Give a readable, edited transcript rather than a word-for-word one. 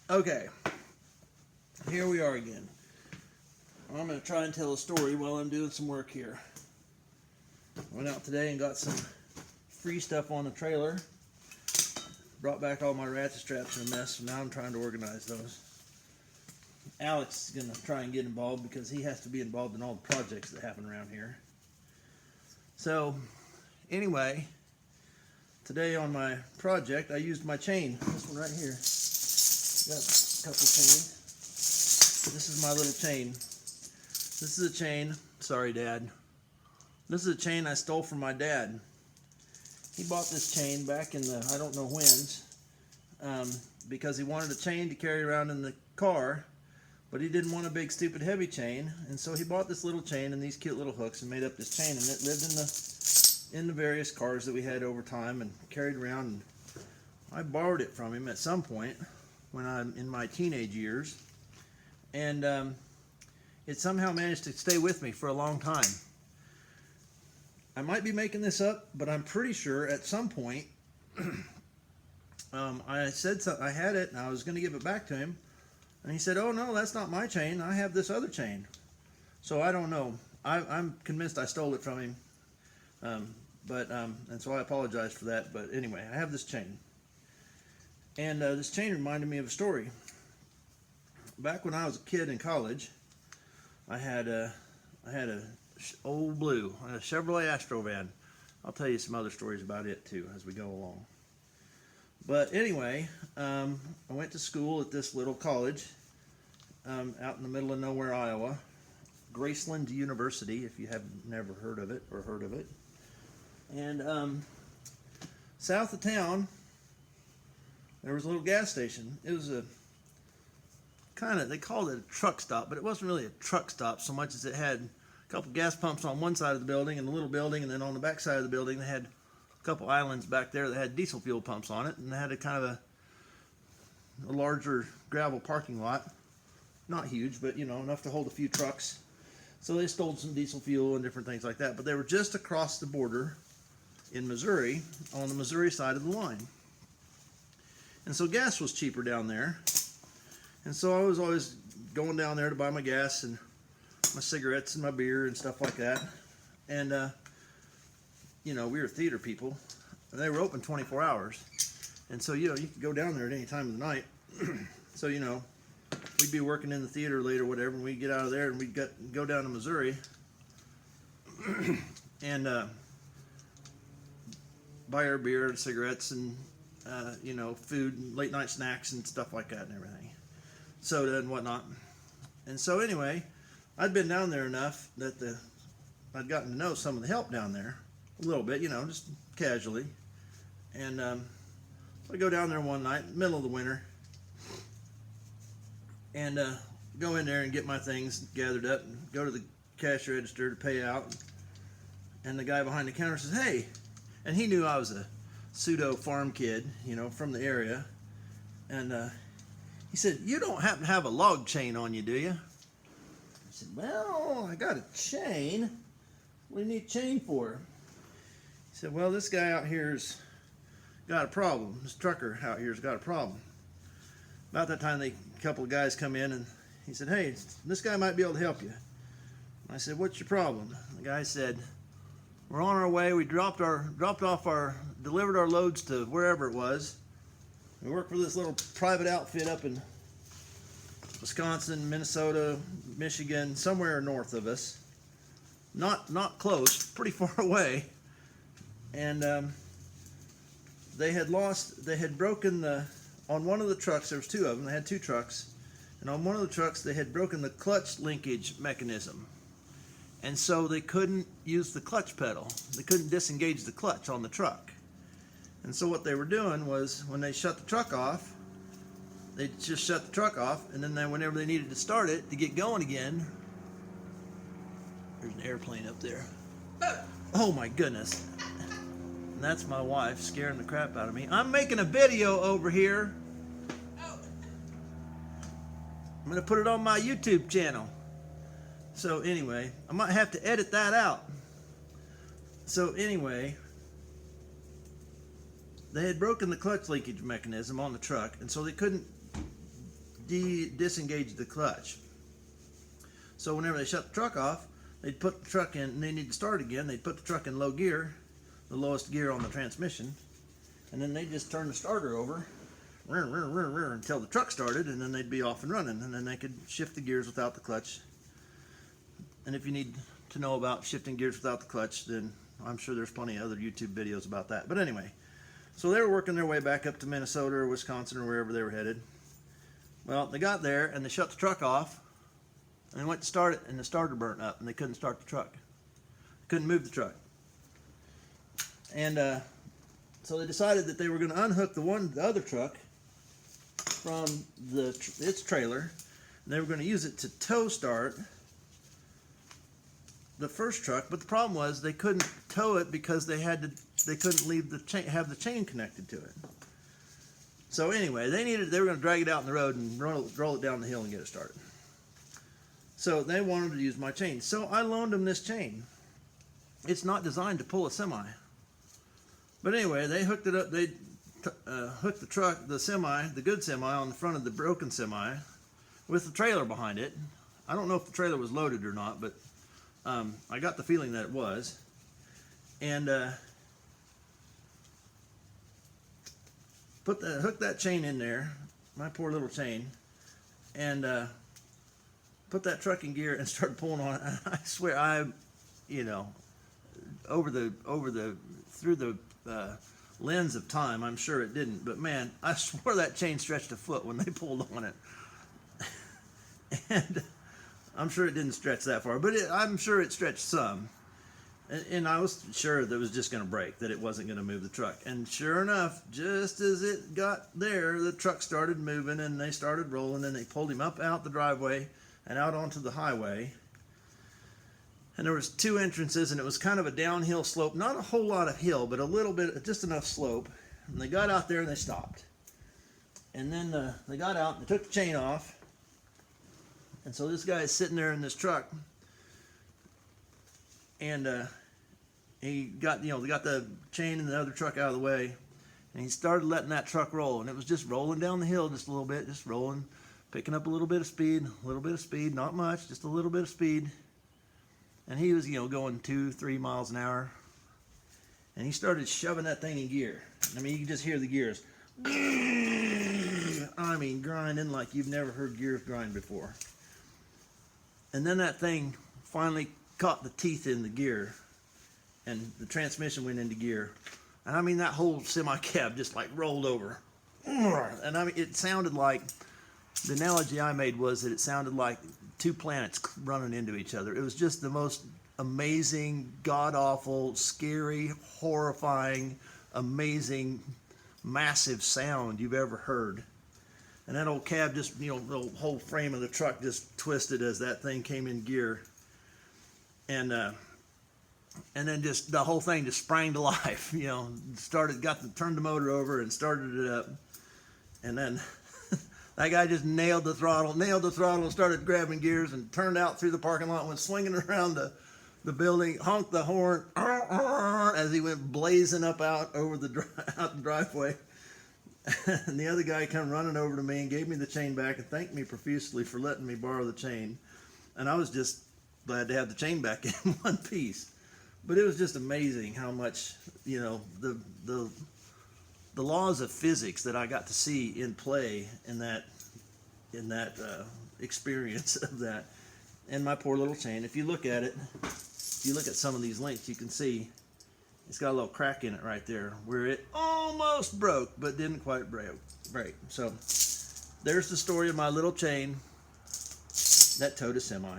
Okay, here we are again. I'm going to try and tell a story while I'm doing some work here. I went out today and got some free stuff on the trailer. Brought back all my ratchet straps in a mess, so now I'm trying to organize those. Alex is going to try and get involved because he has to be involved in all the projects that happen around here. So, anyway, today on my project, I used my chain. This one right here. Got a couple chains. This is my little chain. This is a chain. Sorry, Dad. This is a chain I stole from my dad. He bought this chain back in the I don't know whens because he wanted a chain to carry around in the car, but he didn't want a big stupid heavy chain, and so he bought this little chain and these cute little hooks and made up this chain, and it lived in the various cars that we had over time and carried around. And I borrowed it from him at some point when I'm in my teenage years, and it somehow managed to stay with me for a long time. I might be making this up, but I'm pretty sure at some point I said I had it and I was going to give it back to him, and he said, "Oh no, that's not my chain. I have this other chain." So I don't know. I'm convinced I stole it from him, and so I apologize for that. But anyway, I have this chain. And this chain reminded me of a story. Back when I was a kid in college, I had a old blue, a Chevrolet Astrovan. I'll tell you some other stories about it too as we go along. But anyway, I went to school at this little college out in the middle of nowhere, Iowa, Graceland University, if you have never heard of it or heard of it. And south of town, there was a little gas station. It was a they called it a truck stop, but it wasn't really a truck stop so much as it had a couple gas pumps on one side of the building and a little building, and then on the back side of the building they had a couple islands back there that had diesel fuel pumps on it, and they had a kind of a larger gravel parking lot. Not huge, but you know, enough to hold a few trucks. So they stole some diesel fuel and different things like that, but they were just across the border in Missouri, on the Missouri side of the line. And so gas was cheaper down there. And so I was always going down there to buy my gas and my cigarettes and my beer and stuff like that. And, you know, we were theater people. And they were open 24 hours. And so, you know, you could go down there at any time of the night. So, you know, we'd be working in the theater late or whatever, and we'd get out of there and we'd go down to Missouri and buy our beer and cigarettes and, you know, food and late night snacks and stuff like that and everything. Soda and whatnot. And so anyway, I'd been down there enough that I'd gotten to know some of the help down there a little bit, you know, just casually. And I go down there one night, middle of the winter, and go in there and get my things gathered up and go to the cash register to pay out. And the guy behind the counter says, "Hey," and he knew I was a pseudo farm kid, you know, from the area. And he said, "You don't happen to have a log chain on you, do you?" I said, "Well, I got a chain. What do you need a chain for?" He said, "Well, this guy out here's got a problem. This trucker out here's got a problem." About that time, a couple of guys come in, and he said, "Hey, this guy might be able to help you." I said, "What's your problem?" The guy said, "We're on our way. We delivered our loads to wherever it was. We work for this little private outfit up in Wisconsin, Minnesota, Michigan, somewhere north of us. Not close, pretty far away. And they had broken on one of the trucks, there was two of them, they had two trucks, and on one of the trucks they had broken the clutch linkage mechanism. And so they couldn't use the clutch pedal. They couldn't disengage the clutch on the truck. And so what they were doing was, when they shut the truck off, they just shut the truck off, and then whenever they needed to start it to get going again, there's an airplane up there. Oh my goodness. And that's my wife scaring the crap out of me. I'm making a video over here. I'm going to put it on my YouTube channel. So anyway, I might have to edit that out. So anyway, they had broken the clutch linkage mechanism on the truck, and so they couldn't disengage the clutch. So whenever they shut the truck off, they'd put the truck in, and they need to start again. They'd put the truck in low gear, the lowest gear on the transmission, and then they'd just turn the starter over until the truck started, and then they'd be off and running, and then they could shift the gears without the clutch. And if you need to know about shifting gears without the clutch, then I'm sure there's plenty of other YouTube videos about that. But anyway, so they were working their way back up to Minnesota or Wisconsin or wherever they were headed. Well, they got there and they shut the truck off, and they went to start it, and the starter burnt up, and they couldn't start the truck. Couldn't move the truck. And so they decided that they were going to unhook the other truck from its trailer, and they were going to use it to tow start the first truck. But the problem was they couldn't tow it because they couldn't leave the chain, have the chain connected to it. So anyway, they were going to drag it out in the road and roll it down the hill and get it started. So they wanted to use my chain. So I loaned them this chain. It's not designed to pull a semi. But anyway, they hooked it up. They hooked the truck, the good semi, on the front of the broken semi with the trailer behind it. I don't know if the trailer was loaded or not, but I got the feeling that it was. And hooked that chain in there, my poor little chain, and put that truck in gear and started pulling on it. I swear, through the lens of time, I'm sure it didn't, but man, I swore that chain stretched a foot when they pulled on it. And I'm sure it didn't stretch that far, but I'm sure it stretched some. And I was sure that it was just going to break, that it wasn't going to move the truck. And sure enough, just as it got there, the truck started moving, and they started rolling, and they pulled him up out the driveway and out onto the highway. And there was 2 entrances, and it was kind of a downhill slope, not a whole lot of hill, but a little bit, just enough slope. And they got out there and they stopped. And then they got out and they took the chain off. And so this guy is sitting there in this truck, and he got, they got the chain and the other truck out of the way, and he started letting that truck roll, and it was just rolling down the hill just a little bit, just rolling, picking up a little bit of speed, not much, just a little bit of speed. And he was, going 2-3 miles an hour, and he started shoving that thing in gear. I mean, you can just hear the gears. I mean, grinding like you've never heard gears grind before. And then that thing finally caught the teeth in the gear, and the transmission went into gear. And I mean, that whole semi-cab just like rolled over. And I mean, it sounded like, the analogy I made was that it sounded like 2 planets running into each other. It was just the most amazing, god-awful, scary, horrifying, amazing, massive sound you've ever heard. And that old cab just, the whole frame of the truck just twisted as that thing came in gear. And then just the whole thing just sprang to life, turned the motor over and started it up. And then that guy just nailed the throttle and started grabbing gears and turned out through the parking lot, went swinging around the building, honked the horn as he went blazing up out over the driveway. And the other guy came running over to me and gave me the chain back and thanked me profusely for letting me borrow the chain. And I was just glad to have the chain back in one piece. But it was just amazing how much, the laws of physics that I got to see in play in that experience of that. And my poor little chain, if you look at it, if you look at some of these links, you can see it's got a little crack in it right there where it almost broke but didn't quite break. So there's the story of my little chain that towed a semi.